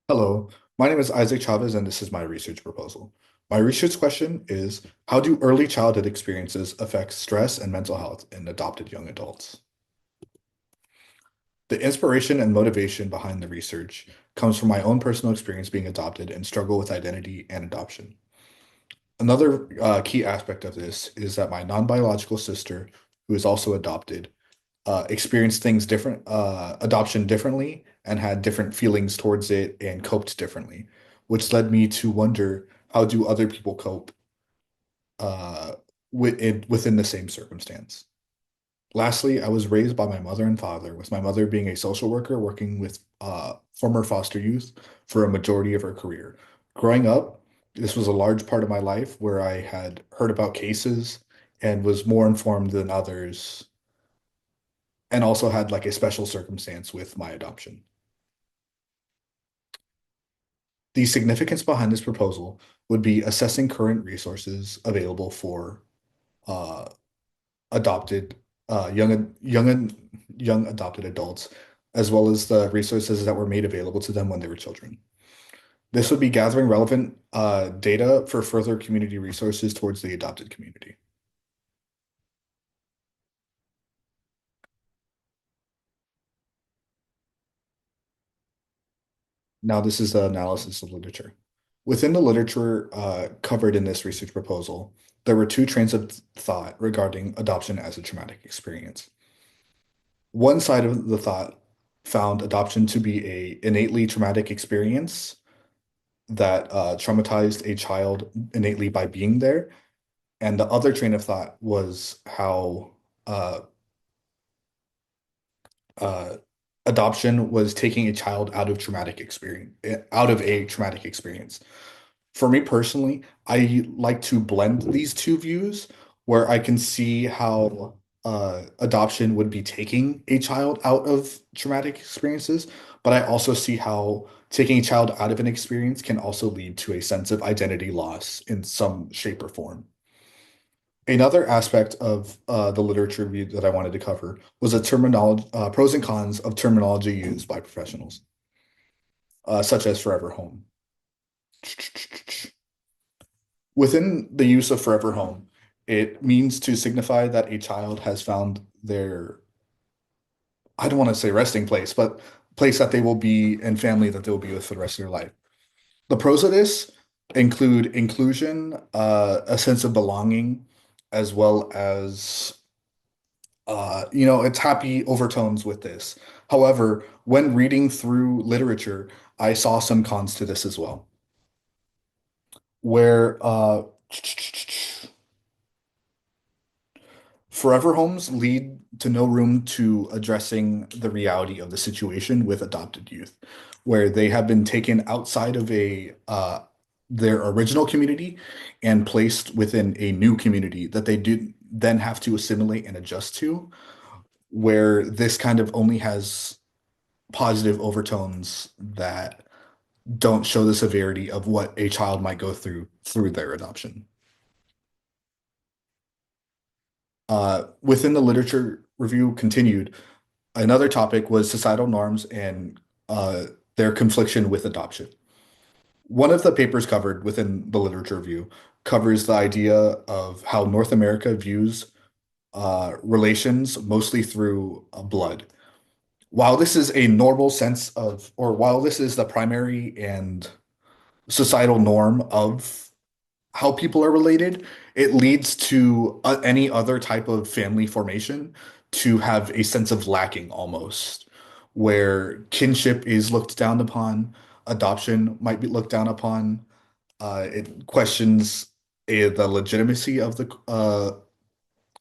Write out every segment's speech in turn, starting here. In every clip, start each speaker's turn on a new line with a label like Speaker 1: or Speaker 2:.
Speaker 1: Hello, my name is Isaac Chavez, and this is my research proposal. My research question is, how do early childhood experiences affect stress and mental health in adopted young adults? The inspiration and motivation behind the research comes from my own personal experience being adopted and struggle with identity and adoption. Another key aspect of this is that my non-biological sister, who is also adopted, experienced things different, adoption differently and had different feelings towards it and coped differently, which led me to wonder how do other people cope uh, within the same circumstance. Lastly, I was raised by my mother and father, with my mother being a social worker working with former foster youth for a majority of her career. Growing up, this was a large part of my life where I had heard about cases and was more informed than others and also had like a special circumstance with my adoption. The significance behind this proposal would be assessing current resources available for uh, adopted young adopted adults, as well as the resources that were made available to them when they were children. This would be gathering relevant data for further community resources towards the adopted community. Now, this is the analysis of literature. Within the literature covered in this research proposal, there were two trains of thought regarding adoption as a traumatic experience. One side of the thought found adoption to be a innately traumatic experience that traumatized a child innately by being there, and the other train of thought was how uh, uh, adoption was taking a child out of a traumatic experience. For me personally, I like to blend these two views where I can see how adoption would be taking a child out of traumatic experiences, but I also see how taking a child out of an experience can also lead to a sense of identity loss in some shape or form. Another aspect of the literature review that I wanted to cover was the terminology, pros and cons of terminology used by professionals, such as forever home. Within the use of forever home, it means to signify that a child has found their, I don't want to say resting place, but place that they will be and family that they will be with for the rest of their life. The pros of this include inclusion, a sense of belonging, as well as it's happy overtones with this. However, when reading through literature, I saw some cons to this as well, where forever homes lead to no room to addressing the reality of the situation with adopted youth, where they have been taken outside of a their original community and placed within a new community that they do then have to assimilate and adjust to, where this kind of only has positive overtones that don't show the severity of what a child might go through their adoption. Within the literature review continued, another topic was societal norms and their confliction with adoption. One of the papers covered within the literature review covers the idea of how North America views relations mostly through blood. While this is a normal sense of, or while this is the primary and societal norm of how people are related, it leads to any other type of family formation to have a sense of lacking almost, where kinship is looked down upon, adoption might be looked down upon. It questions the legitimacy of the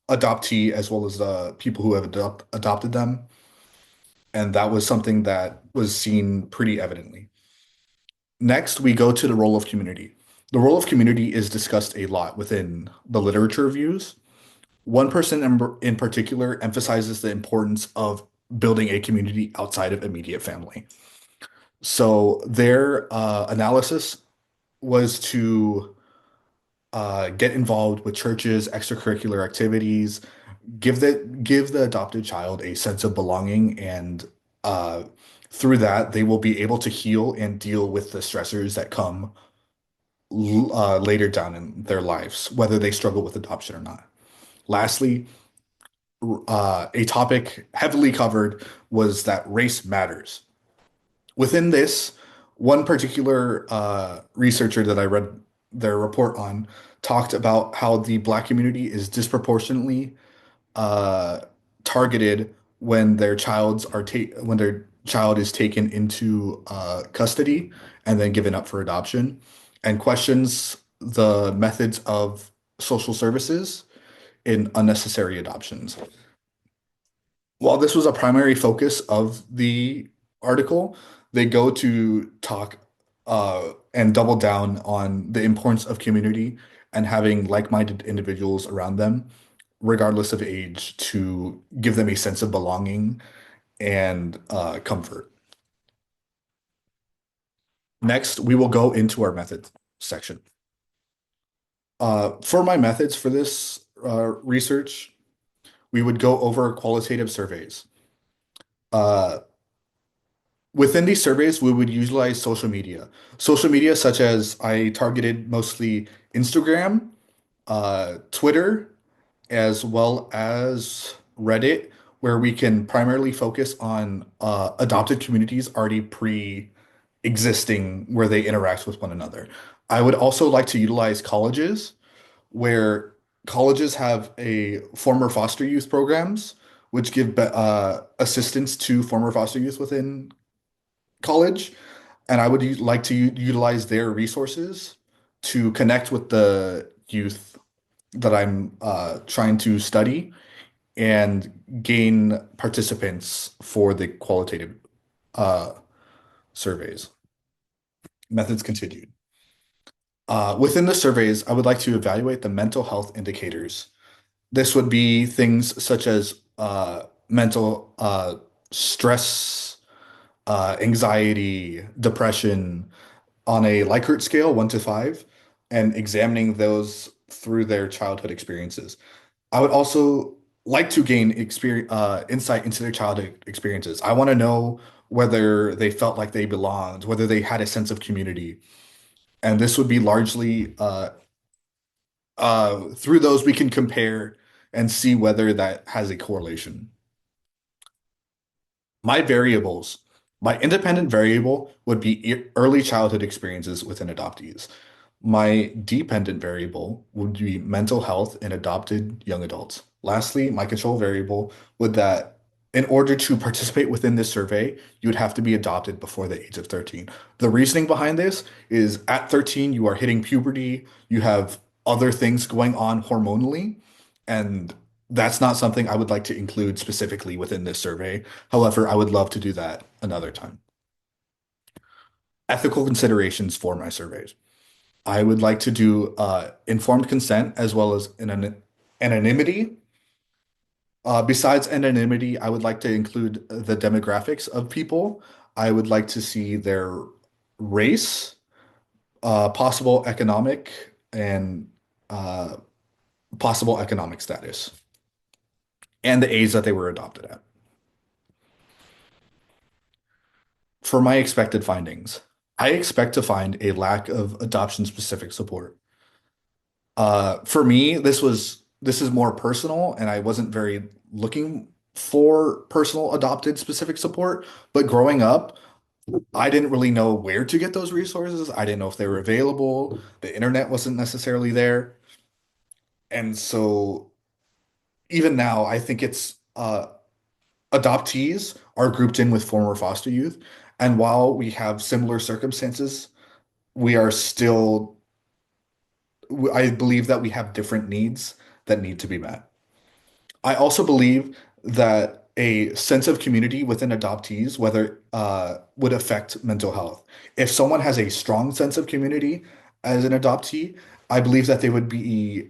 Speaker 1: adoptee as well as the people who have adopted them. And that was something that was seen pretty evidently. Next, we go to the role of community. The role of community is discussed a lot within the literature reviews. One person in particular emphasizes the importance of building a community outside of immediate family. So their analysis was to get involved with churches, extracurricular activities, give the adopted child a sense of belonging and Through that, they will be able to heal and deal with the stressors that come later down in their lives, whether they struggle with adoption or not. Lastly, a topic heavily covered was that race matters. Within this, one particular researcher that I read their report on talked about how the Black community is disproportionately uh, targeted when when their child is taken into custody and then given up for adoption, and questions the methods of social services in unnecessary adoptions. While this was a primary focus of the article, they go to talk and double down on the importance of community and having like-minded individuals around them, regardless of age, to give them a sense of belonging and comfort. Next, we will go into our methods section. For my methods for this research, we would go over qualitative surveys. Uh, Within these surveys, we would utilize social media. Social media such as I targeted mostly Instagram, Twitter, as well as Reddit, where we can primarily focus on adopted communities already pre-existing where they interact with one another. I would also like to utilize colleges where colleges have a former foster youth programs, which give assistance to former foster youth within college, and I would like to utilize their resources to connect with the youth that I'm trying to study and gain participants for the qualitative uh, surveys. Methods continued. Within the surveys, I would like to evaluate the mental health indicators. This would be things such as mental stress, anxiety, depression, on a Likert scale, 1 to 5, and examining those through their childhood experiences. I would also like to gain insight into their childhood experiences. I want to know whether they felt like they belonged, whether they had a sense of community. And this would be largely through those we can compare and see whether that has a correlation. My variables, my independent variable would be early childhood experiences within adoptees. My dependent variable would be mental health in adopted young adults. Lastly, my control variable would that in order to participate within this survey, you would have to be adopted before the age of 13. The reasoning behind this is at 13, you are hitting puberty, you have other things going on hormonally, and that's not something I would like to include specifically within this survey. However, I would love to do that another time. Ethical considerations for my surveys. I would like to do informed consent as well as anonymity. Besides anonymity, I would like to include the demographics of people. I would like to see their race, possible economic, and uh, possible economic status, and the age that they were adopted at. For my expected findings, I expect to find a lack of adoption-specific support. For me, this is more personal, and I wasn't very looking for personal adopted specific support. But growing up, I didn't really know where to get those resources. I didn't know if they were available. The internet wasn't necessarily there. And so even now, I think it's adoptees are grouped in with former foster youth. And while we have similar circumstances, we are still, I believe that we have different needs that need to be met. I also believe that a sense of community within adoptees, whether would affect mental health. If someone has a strong sense of community as an adoptee, I believe that they would be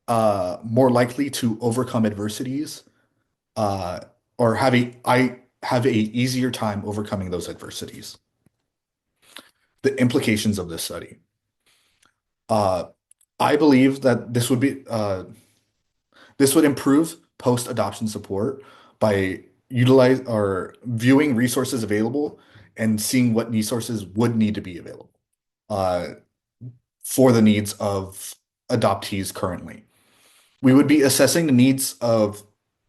Speaker 1: more likely to overcome adversities uh, or I have a easier time overcoming those adversities. The implications of this study. Uh, I believe that this would improve post-adoption support by utilize or viewing resources available and seeing what resources would need to be available uh, for the needs of adoptees currently. We would be assessing the needs of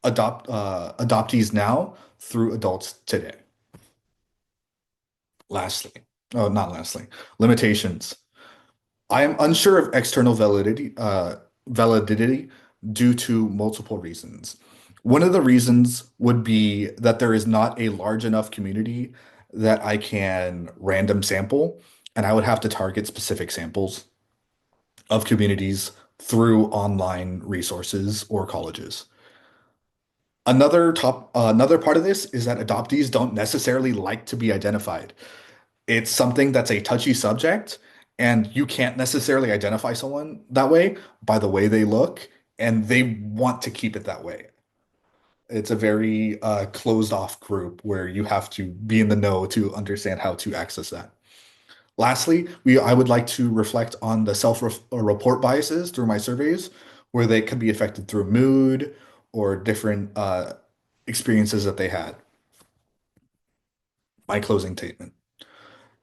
Speaker 1: adoptees now through adults today. Lastly, oh, not lastly, limitations. I am unsure of external validity due to multiple reasons. One of the reasons would be that there is not a large enough community that I can random sample, and I would have to target specific samples of communities through online resources or colleges. Another part of this is that adoptees don't necessarily like to be identified. It's something that's a touchy subject, and you can't necessarily identify someone that way by the way they look, and they want to keep it that way. It's a very closed off group where you have to be in the know to understand how to access that. Lastly, I would like to reflect on the self-report biases through my surveys, where they could be affected through mood or different experiences that they had. My closing statement.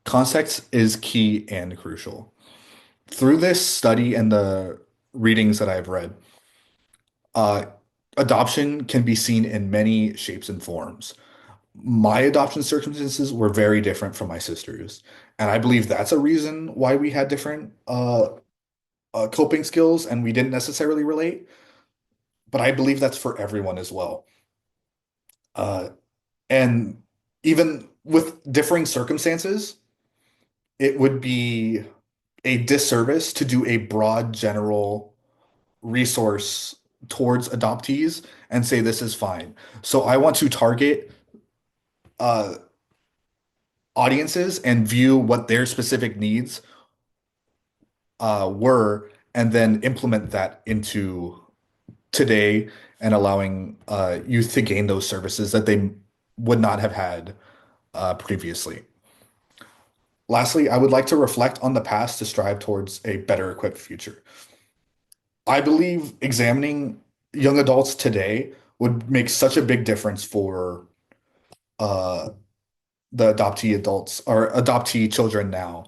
Speaker 1: Context is key and crucial. Through this study and the readings that I've read, uh, adoption can be seen in many shapes and forms. My adoption circumstances were very different from my sister's, and I believe that's a reason why we had different coping skills and we didn't necessarily relate. But I believe that's for everyone as well. Uh, and even with differing circumstances, it would be a disservice to do a broad general resource towards adoptees and say this is fine. So I want to target uh, audiences and view what their specific needs were, and then implement that into today and allowing youth to gain those services that they would not have had previously. Lastly, I would like to reflect on the past to strive towards a better equipped future. I believe examining young adults today would make such a big difference for uh, the adoptee adults or adoptee children now,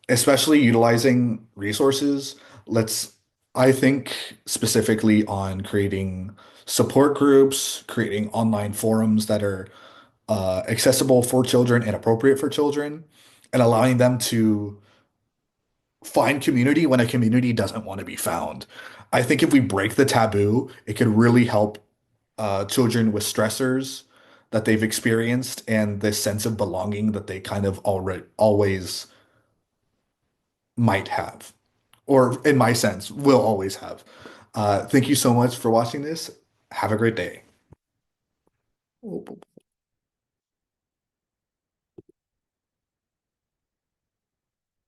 Speaker 1: especially utilizing resources. Let's, I think specifically on creating support groups, creating online forums that are accessible for children and appropriate for children, and allowing them to find community when a community doesn't want to be found. I think if we break the taboo, it could really help children with stressors that they've experienced and this sense of belonging that they kind of already always might have, or in my sense, will always have. Thank you so much for watching this. Have a great day.